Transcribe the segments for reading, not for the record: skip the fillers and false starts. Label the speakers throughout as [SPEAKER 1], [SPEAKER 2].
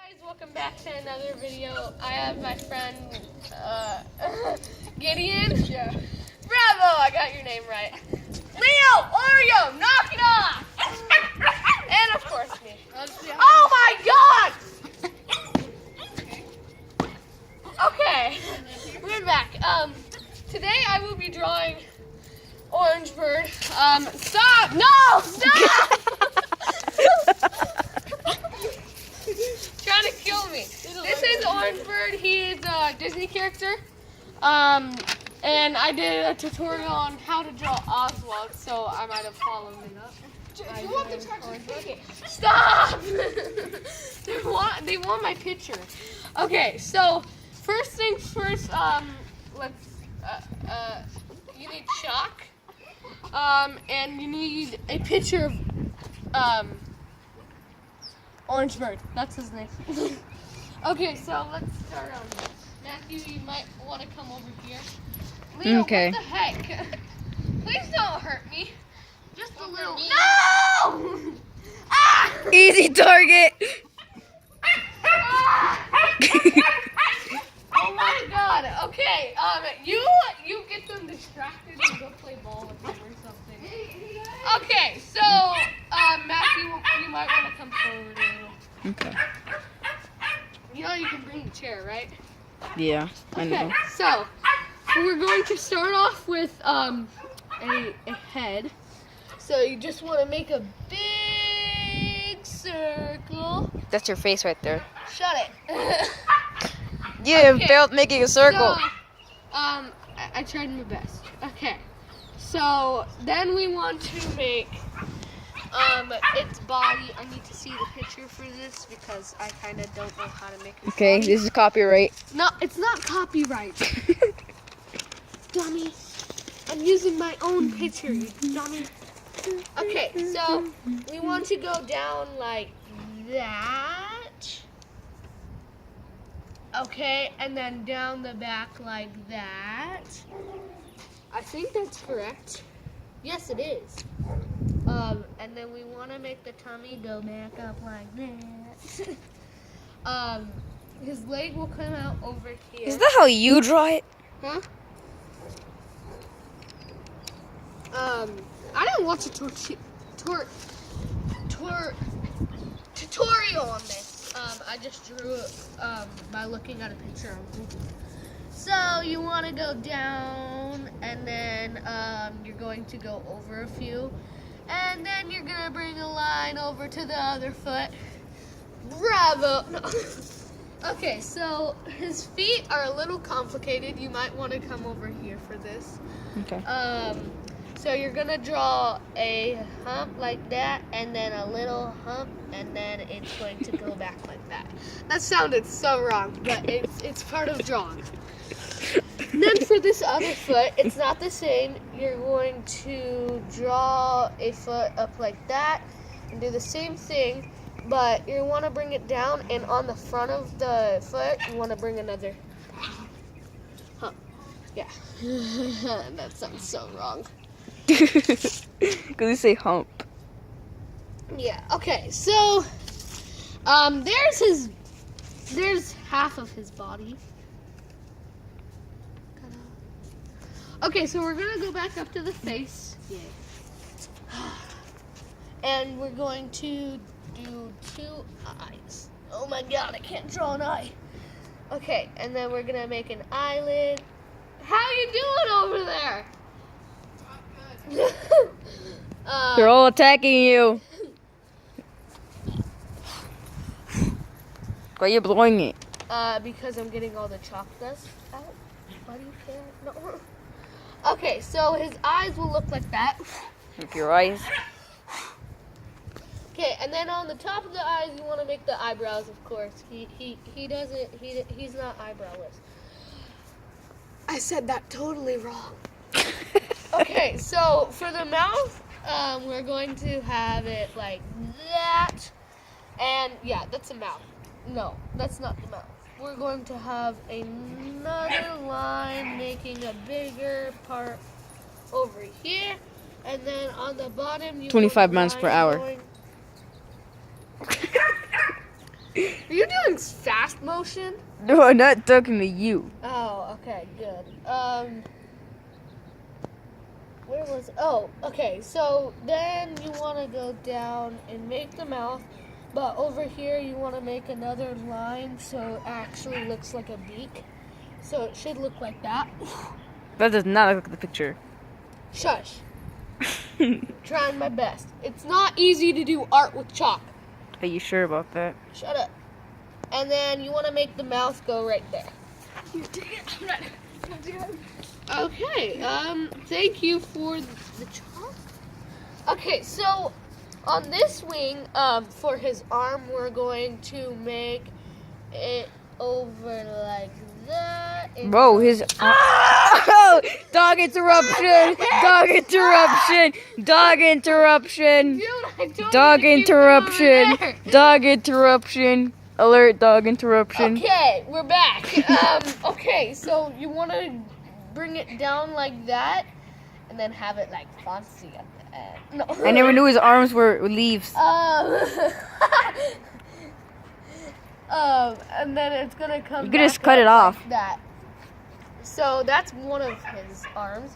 [SPEAKER 1] Guys, welcome back to another video. I have my friend Gideon. Yeah. Bravo! I got your name right. Leo, Oreo, knock it off! And of course me. Oh my God! Okay, we're back. Today I will be drawing Orange Bird. Stop! No! Stop! Trying to kill me. This is Orange Bird. He is a Disney character. And I did a tutorial on how to draw Oswald, so I might have followed it up. You want the charger? Okay. Stop! they want my picture. Okay, so first things first, you need chalk. And you need a picture of Orange Bird. That's his name. Okay, so let's start on this. Matthew, you might want to come over here. Leo,
[SPEAKER 2] Okay.
[SPEAKER 1] what the heck? Please don't hurt me. Just a little. No! Ah!
[SPEAKER 2] Easy target.
[SPEAKER 1] Oh my God. Okay. You get them distracted and go play ball with them or something. Okay. So, Matthew, you might want to come forward a little.
[SPEAKER 2] Okay.
[SPEAKER 1] You know you can bring a chair, right?
[SPEAKER 2] Yeah, I know.
[SPEAKER 1] Okay. So, we're going to start off with a head. So you just want to make a big circle.
[SPEAKER 2] That's your face right there.
[SPEAKER 1] Shut it.
[SPEAKER 2] You
[SPEAKER 1] Okay.
[SPEAKER 2] failed making a circle.
[SPEAKER 1] So, I tried my best. Okay. So then we want to make its body. I need to see the picture for this because I kind of don't know how to make it.
[SPEAKER 2] Okay, this is copyright.
[SPEAKER 1] No, it's not copyright. Dummy. I'm using my own picture, you dummy. Okay, so we want to go down like that. Okay, and then down the back like that. I think that's correct. Yes, it is. And then we want to make the tummy go back up like that. His leg will come out over here.
[SPEAKER 2] Is that how you draw it?
[SPEAKER 1] Huh? I didn't watch a tutorial on this. I just drew it by looking at a picture on Google. So you want to go down, and then you're going to go over a few, and then you're gonna bring a line over to the other foot. Bravo! No. Okay, so his feet are a little complicated. You might want to come over here for this.
[SPEAKER 2] Okay.
[SPEAKER 1] So you're gonna draw a hump like that, and then a little hump, and then it's going to go back like that. That sounded so wrong, but it's part of drawing. And then for this other foot, it's not the same. You're going to draw a foot up like that, and do the same thing, but you want to bring it down, and on the front of the foot, you want to bring another hump. Yeah. That sounds so wrong.
[SPEAKER 2] Because you say hump.
[SPEAKER 1] Yeah, okay, so there's half of his body. Okay, so we're gonna go back up to the face. Yay. And we're going to do 2 eyes. Oh my God, I can't draw an eye. Okay, and then we're gonna make an eyelid. How you doing over there?
[SPEAKER 2] They're all attacking you. Why are you blowing it?
[SPEAKER 1] Because I'm getting all the chalk dust out. Why do you care? No. Okay, so his eyes will look like that.
[SPEAKER 2] With your eyes.
[SPEAKER 1] Okay, and then on the top of the eyes, you want to make the eyebrows, of course. He's not eyebrowless. I said that totally wrong. Okay, so for the mouth, we're going to have it like that. And yeah, that's a mouth. No, that's not the mouth. We're going to have another line making a bigger part over here. And then on the bottom, you
[SPEAKER 2] 25
[SPEAKER 1] want
[SPEAKER 2] miles per hour.
[SPEAKER 1] going Are you doing fast motion?
[SPEAKER 2] No, I'm not talking to you.
[SPEAKER 1] Oh, okay, good. Where was? Oh, okay. So then you want to go down and make the mouth, but over here you want to make another line so it actually looks like a beak. So it should look like that.
[SPEAKER 2] That does not look like the picture.
[SPEAKER 1] Shush. Trying my best. It's not easy to do art with chalk.
[SPEAKER 2] Are you sure about that?
[SPEAKER 1] Shut up. And then you want to make the mouth go right there. Okay, thank you for the chalk. Okay, so on this wing, for his arm, we're going to make it over like that.
[SPEAKER 2] Whoa, his... Oh! Dog interruption! Dog interruption! Dog interruption!
[SPEAKER 1] Dude, I told
[SPEAKER 2] Dog
[SPEAKER 1] you to keep it over
[SPEAKER 2] interruption!
[SPEAKER 1] there.
[SPEAKER 2] Dog interruption! Alert, dog interruption.
[SPEAKER 1] Okay, we're back. Okay, so you want to bring it down like that, and then have it like fancy at the end. No.
[SPEAKER 2] I never knew his arms were leaves.
[SPEAKER 1] And then it's gonna come.
[SPEAKER 2] You could just
[SPEAKER 1] back
[SPEAKER 2] cut
[SPEAKER 1] up
[SPEAKER 2] it off.
[SPEAKER 1] like that. So that's one of his arms.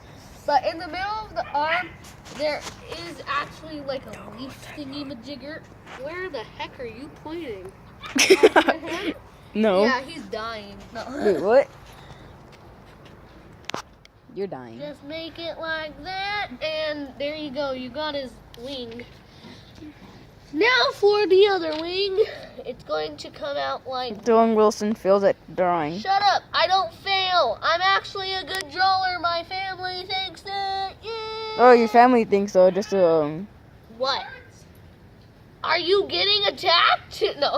[SPEAKER 1] But in the middle of the arm, there is actually like a leaf thingy majigger. Where the heck are you pointing? After him?
[SPEAKER 2] No.
[SPEAKER 1] Yeah, he's dying. No.
[SPEAKER 2] Wait, what? You're dying.
[SPEAKER 1] Just make it like that, and there you go. You got his wing. Now for the other wing. It's going to come out like...
[SPEAKER 2] Dylan Wilson fails at drawing.
[SPEAKER 1] Shut up. I don't fail. I'm actually a good drawer. My family thinks that. Yeah.
[SPEAKER 2] Oh, your family thinks so. Just
[SPEAKER 1] What? Are you getting attacked? No.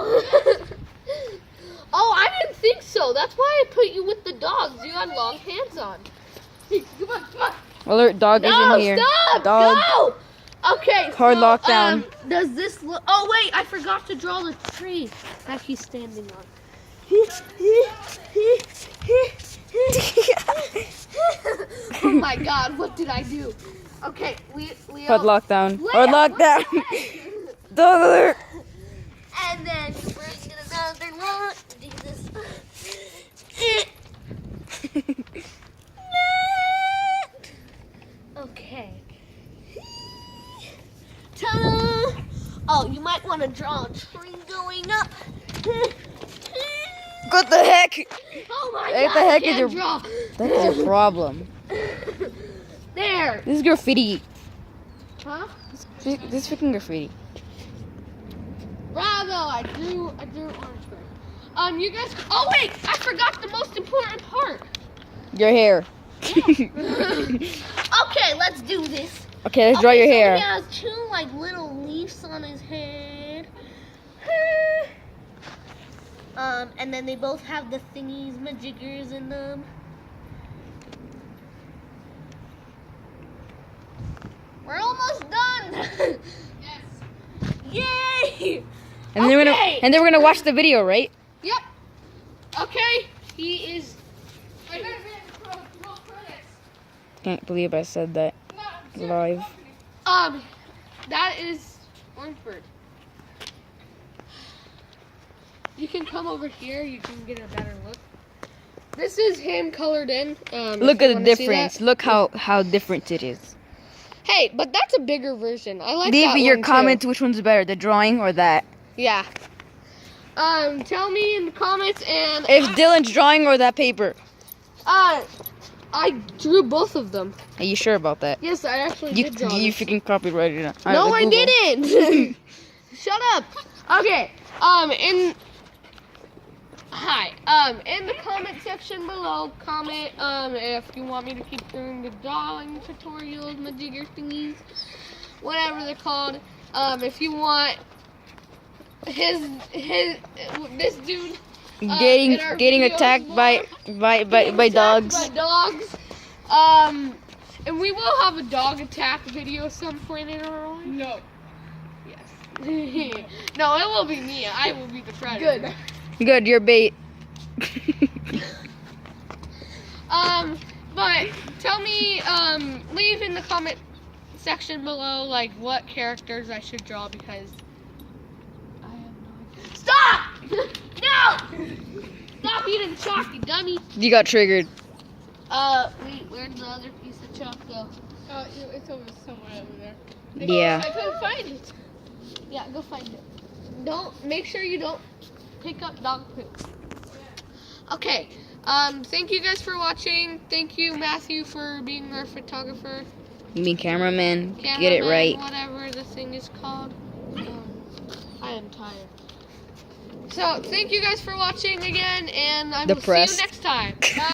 [SPEAKER 1] Oh, I didn't think so. That's why I put you with the dogs. You had long hands on. Come on, come on.
[SPEAKER 2] alert, dog is
[SPEAKER 1] No,
[SPEAKER 2] in here.
[SPEAKER 1] stop!
[SPEAKER 2] Dog.
[SPEAKER 1] Go! Okay,
[SPEAKER 2] Hard
[SPEAKER 1] so,
[SPEAKER 2] lockdown.
[SPEAKER 1] Does this look... Oh, wait, I forgot to draw the tree that he's standing on. Oh my god, what did I do? Okay, Leo.
[SPEAKER 2] Hard lockdown.
[SPEAKER 1] Leo,
[SPEAKER 2] Hard lockdown. Dog alert.
[SPEAKER 1] And then you bring in another one. Do this. Okay. Ta-da! Oh, you might want to draw a tree going up.
[SPEAKER 2] What the heck?
[SPEAKER 1] Oh my
[SPEAKER 2] What
[SPEAKER 1] god,
[SPEAKER 2] the heck
[SPEAKER 1] I
[SPEAKER 2] is
[SPEAKER 1] can't
[SPEAKER 2] your-
[SPEAKER 1] draw.
[SPEAKER 2] That is your problem.
[SPEAKER 1] There.
[SPEAKER 2] This is graffiti.
[SPEAKER 1] Huh?
[SPEAKER 2] This is freaking graffiti.
[SPEAKER 1] Bravo! I drew Orangeburg. You guys. Oh wait, I forgot the most important part.
[SPEAKER 2] Your hair.
[SPEAKER 1] Okay, let's do this.
[SPEAKER 2] Okay, let's draw your
[SPEAKER 1] so
[SPEAKER 2] hair.
[SPEAKER 1] He has two like little leaves on his head. And then they both have the thingies, majiggers in them. We're almost done. Yes. Yay!
[SPEAKER 2] And then we're gonna watch the video, right?
[SPEAKER 1] Yep. Okay. He is.
[SPEAKER 2] Can't believe I said that live.
[SPEAKER 1] That is Orangeburg. You can come over here. You can get a better look. This is him colored in.
[SPEAKER 2] Look
[SPEAKER 1] if you
[SPEAKER 2] at the
[SPEAKER 1] wanna see
[SPEAKER 2] difference.
[SPEAKER 1] that.
[SPEAKER 2] Look how different it is.
[SPEAKER 1] Hey, but that's a bigger version. I like
[SPEAKER 2] Leave
[SPEAKER 1] that
[SPEAKER 2] your
[SPEAKER 1] one,
[SPEAKER 2] comments which one's better, the drawing or that.
[SPEAKER 1] too. Yeah. Tell me in the comments and.
[SPEAKER 2] If Dylan's drawing or that paper.
[SPEAKER 1] I drew both of them.
[SPEAKER 2] Are you sure about that?
[SPEAKER 1] Yes, I actually
[SPEAKER 2] You
[SPEAKER 1] did draw.
[SPEAKER 2] you
[SPEAKER 1] this.
[SPEAKER 2] freaking copyrighted it.
[SPEAKER 1] No,
[SPEAKER 2] Alright,
[SPEAKER 1] I
[SPEAKER 2] let's Google.
[SPEAKER 1] didn't. Shut up. Okay. In the comment section below, comment if you want me to keep doing the drawing tutorials, majigger thingies, whatever they're called. If you want this dude in our
[SPEAKER 2] Getting
[SPEAKER 1] videos
[SPEAKER 2] attacked
[SPEAKER 1] more,
[SPEAKER 2] by
[SPEAKER 1] attacked
[SPEAKER 2] dogs.
[SPEAKER 1] by dogs. And we will have a dog attack video some point in our life. No. Yes. No, it will be me. I will be the predator.
[SPEAKER 2] Good, you're bait.
[SPEAKER 1] But tell me, leave in the comment section below, like, what characters I should draw because I have no idea. Stop! No! Stop eating chalk, you dummy.
[SPEAKER 2] You got triggered.
[SPEAKER 1] Wait, where'd the other piece of chalk go?
[SPEAKER 3] Oh, it's over somewhere over there.
[SPEAKER 2] Yeah.
[SPEAKER 3] I couldn't find it.
[SPEAKER 1] Yeah, go find it. Make sure you don't pick up dog poop. Okay. Thank you guys for watching. Thank you, Matthew, for being our photographer.
[SPEAKER 2] You mean cameraman? Get it
[SPEAKER 1] Cameraman,
[SPEAKER 2] right.
[SPEAKER 1] Whatever the thing is called. I am tired. So, thank you guys for watching again, and I will see you
[SPEAKER 2] Depressed.
[SPEAKER 1] next time. Bye.